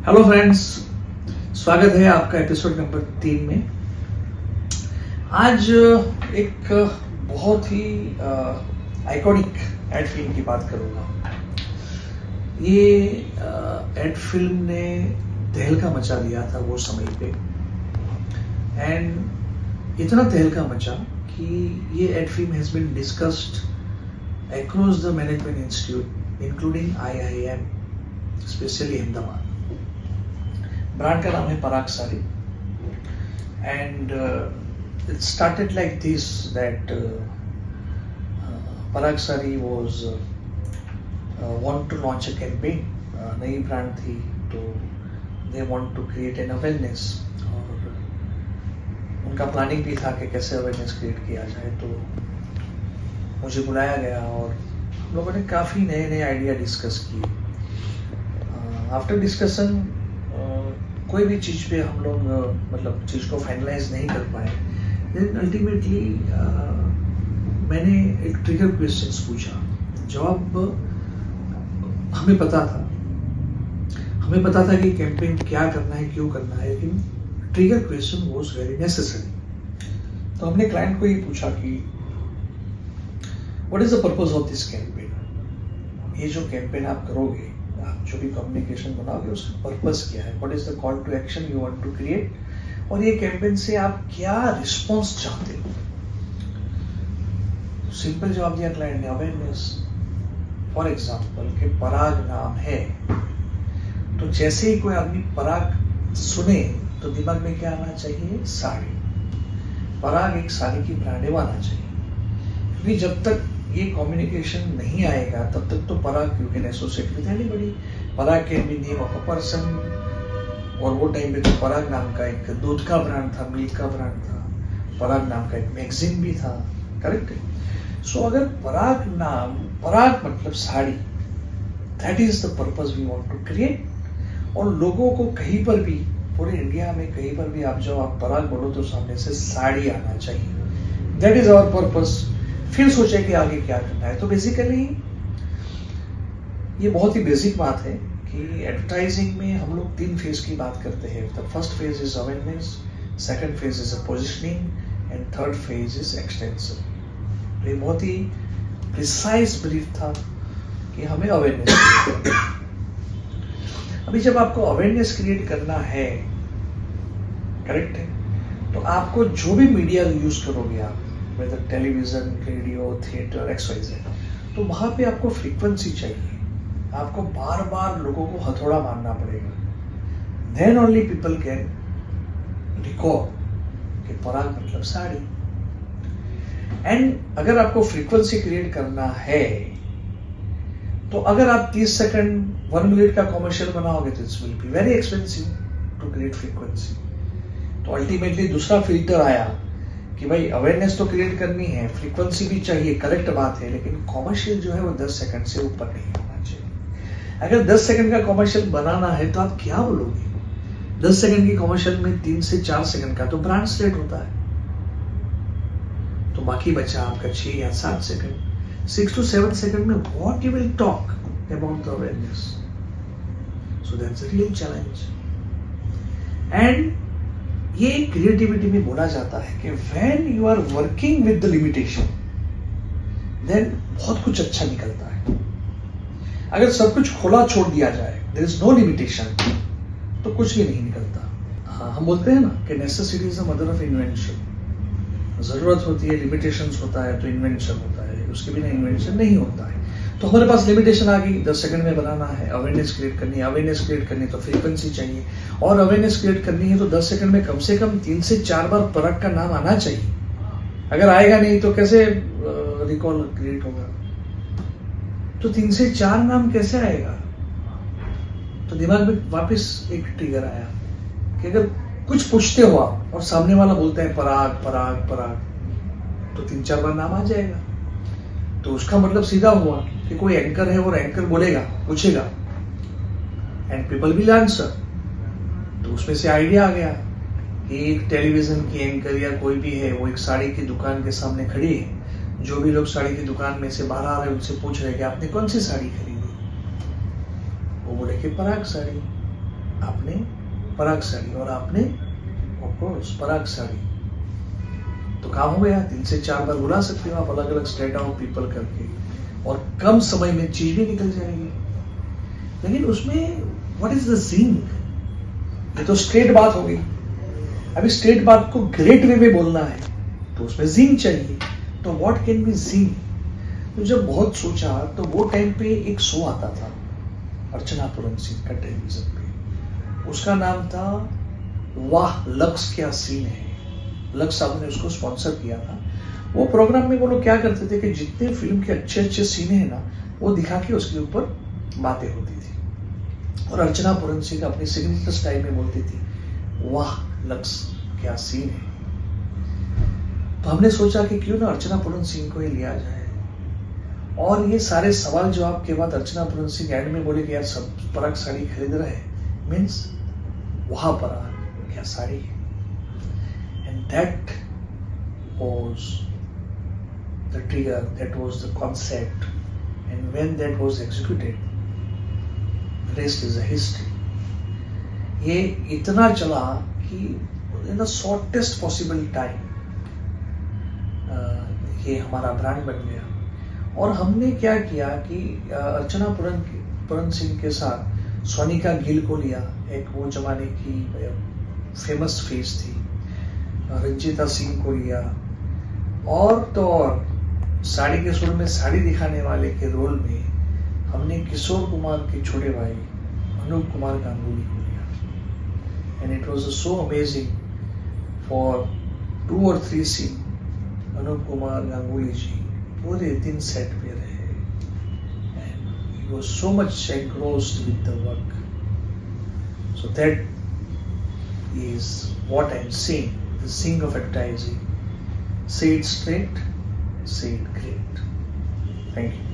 Hello friends, स्वागत है आपका एपिसोड नंबर 3 में। आज एक बहुत ही आइकॉनिक एड फिल्म की बात करूंगा। ये एड फिल्म ने तहलका मचा दिया था वो समय पे, एंड इतना तहलका मचा कि ये ad film has been discussed across the management institute including IIM, specially Ahmedabad. Brand का नाम है Parag sari, and it started like this that Parag sari was want to launch a campaign. नई ब्रांड थी तो they want to create an awareness, और उनका planning भी था कि कैसे अवेयरनेस क्रिएट किया जाए। तो मुझे बुलाया गया और हम लोगों ने काफ़ी नए नए आइडिया डिस्कस किए। आफ्टर डिस्कशन कोई भी चीज़ पे हम लोग मतलब चीज़ को फाइनलाइज नहीं कर पाए। देन अल्टीमेटली मैंने एक ट्रिगर क्वेश्चंस पूछा। जवाब हमें पता था कि कैंपेन क्या करना है, क्यों करना है, लेकिन trigger question was very necessary. तो हमने क्लाइंट को ये पूछा कि what is the purpose of this campaign. ये जो कैंपेन आप करोगे, आप जो भी कम्युनिकेशन बनाओगे, उसका पर्पस क्या है, what is the call to action you want to create, और ये कैंपेन से आप क्या रिस्पॉन्स चाहते हो। सिंपल जवाब दिया क्लाइंट ने, अवेयरनेस। फॉर एग्जाम्पल कि पराग नाम है, तो जैसे ही कोई आदमी पराग सुने तो दिमाग में क्या आना चाहिए, साड़ी। पराग एक साड़ी की ब्रांड आना चाहिए, क्योंकि जब तक ये कम्युनिकेशन नहीं आएगा तब तक तो Parag you can associate with anybody. Parag can be name of a person, और वो टाइम पे तो पराग नाम का एक दूध का ब्रांड था, मिल्क का ब्रांड था, पराग नाम का एक मैगजीन भी था, करेक्ट है। सो अगर पराग नाम, पराग मतलब sari, that is the purpose we want to create. और लोगों को कहीं पर भी, पूरे इंडिया में कहीं पर भी आप जब आप पराग बोलो तो सामने से साड़ी आना चाहिए। That is our purpose. फिर सोचे कि आगे क्या करना है। तो बेसिकली ये बहुत ही बेसिक बात है कि एडवर्टाइजिंग में हम लोग 3 फेज की बात करते हैं। The first phase is awareness, second phase is positioning, and third phase is extension. ये बहुत ही प्रिसाइज ब्रीफ था कि हमें अवेयरनेस। अभी जब आपको अवेयरनेस क्रिएट करना है, करेक्ट है, तो आपको जो भी मीडिया यूज करोगे आप, whether television, radio, theatre, XYZ, तो वहां पे आपको फ्रीक्वेंसी चाहिए। आपको बार बार लोगों को हथौड़ा मारना पड़ेगा। Then only people can recall कि पराग मतलब साड़ी। एंड अगर आपको फ्रीक्वेंसी क्रिएट करना है, तो अगर आप 30 सेकंड 1 मिनट का कमर्शियल बनाओगे तो it's will be very expensive to create frequency. तो अल्टीमेटली दूसरा फिल्टर आया कि भाई अवेयरनेस तो क्रिएट करनी है, फ्रीक्वेंसी भी चाहिए, करेक्ट बात है, लेकिन कमर्शियल जो है वो 10 सेकंड से ऊपर नहीं होना चाहिए। अगर 10 सेकंड का कमर्शियल बनाना है तो आप क्या बोलोगे। 10 सेकंड की कमर्शियल में 3 से 4 सेकंड का तो ब्रांड स्टेट होता है, तो बाकी बचा आपका 6 या 7 सेकंड। 6 to 7 सेकंड में what you will talk about the awareness. So that's a real challenge. And ये क्रिएटिविटी में बोला जाता है कि when you are working with the limitation, then बहुत कुछ अच्छा निकलता है। अगर सब कुछ खुला छोड़ दिया जाए, देयर इज नो लिमिटेशन, तो कुछ भी नहीं निकलता। हम बोलते हैं ना कि necessity is the mother of invention. जरूरत होती है, लिमिटेशंस होता है तो इन्वेंशन होता है, उसके बिना इन्वेंशन नहीं होता है। तो हमारे पास लिमिटेशन आ गई, 10 सेकंड में बनाना है, अवेयरनेस क्रिएट करनी है। अवेयरनेस क्रिएट करनी है तो फ्रीक्वेंसी चाहिए, और अवेयरनेस क्रिएट करनी है तो 10 सेकंड में कम से कम 3 से 4 बार पराग का नाम आना चाहिए। अगर आएगा नहीं तो कैसे रिकॉल क्रिएट होगा। तो 3 से 4 नाम कैसे आएगा। तो दिमाग में वापस एक ट्रिगर आया कि अगर कुछ पूछते हो आप और सामने वाला बोलता है पराग पराग पराग, तो 3-4 बार नाम आ जाएगा। तो उसका मतलब सीधा हुआ कि कोई एंकर है और एंकर बोलेगा, पूछेगा, एंड पीपल विल आंसर। तो उसमें से आइडिया आ गया कि एक टेलीविजन की एंकर या कोई भी है, वो एक साड़ी की दुकान के सामने खड़ी है। जो भी लोग साड़ी की दुकान में से बाहर आ रहे हैं उनसे पूछ रहे हैं कि आपने कौन सी साड़ी खरीदी। वो बोले कि पराग साड़ी। आपने पराग साड़ी और आपने ऑफकोर्स पराग साड़ी, तो काम हो गया। 3 से 4 बार बुला सकते हो आप अलग अलग स्टेट ऑफ पीपल करके, और कम समय में चीज भी निकल जाएगी। लेकिन उसमें व्हाट इज द जिंग? ये तो स्ट्रेट बात होगी। अभी स्ट्रेट बात को ग्रेट वे में बोलना है तो उसमें जिंग चाहिए। तो व्हाट कैन बी जिंग? तो जब बहुत सोचा तो वो टाइम पे एक शो आता था अर्चना पूरन सिंह का टेलीविजन पे, उसका नाम था वाह लक्स क्या सीन है। लक्स साहब ने उसको स्पॉन्सर किया था। वो प्रोग्राम में वो लोग क्या करते थे कि जितने फिल्म के अच्छे अच्छे सीन है ना, वो दिखा के उसके ऊपर बातें होती थी। और अर्चना पूरन सिंह अपनी सिग्नेचर स्टाइल में बोलती थी वाह लक्स क्या सीन है। तो हमने सोचा कि क्यों ना अर्चना पूरन सिंह को ही लिया जाए। और ये सारे सवाल जवाब के बाद अर्चना पूरन सिंह एंड में बोले कि यार सब पराग साड़ी खरीद रहे हैं, मीन्स वहां पराग क्या साड़ी है। And that was the trigger, that was the concept, and when that was executed, rest is a history. ये इतना चला कि in the shortest possible time ये हमारा ब्रांड बन गया। और हमने क्या किया कि अर्चना पूरन सिंह के साथ सोनिका गिल को लिया, एक वो जमाने की फेमस फेस थी, रंजीता सिंह को लिया, और तो और साड़ी के सुर में साड़ी दिखाने वाले के रोल में हमने किशोर कुमार के छोटे भाई अनूप कुमार गांगुली को लिया। And it was so amazing for 2 or 3 scene Anoop Kumar Ganguly ji पूरे दिन सेट पे रहे, and he was so much engrossed with the work. So that is what I am saying, the thing of advertising, say it straight, say it great. Thank you.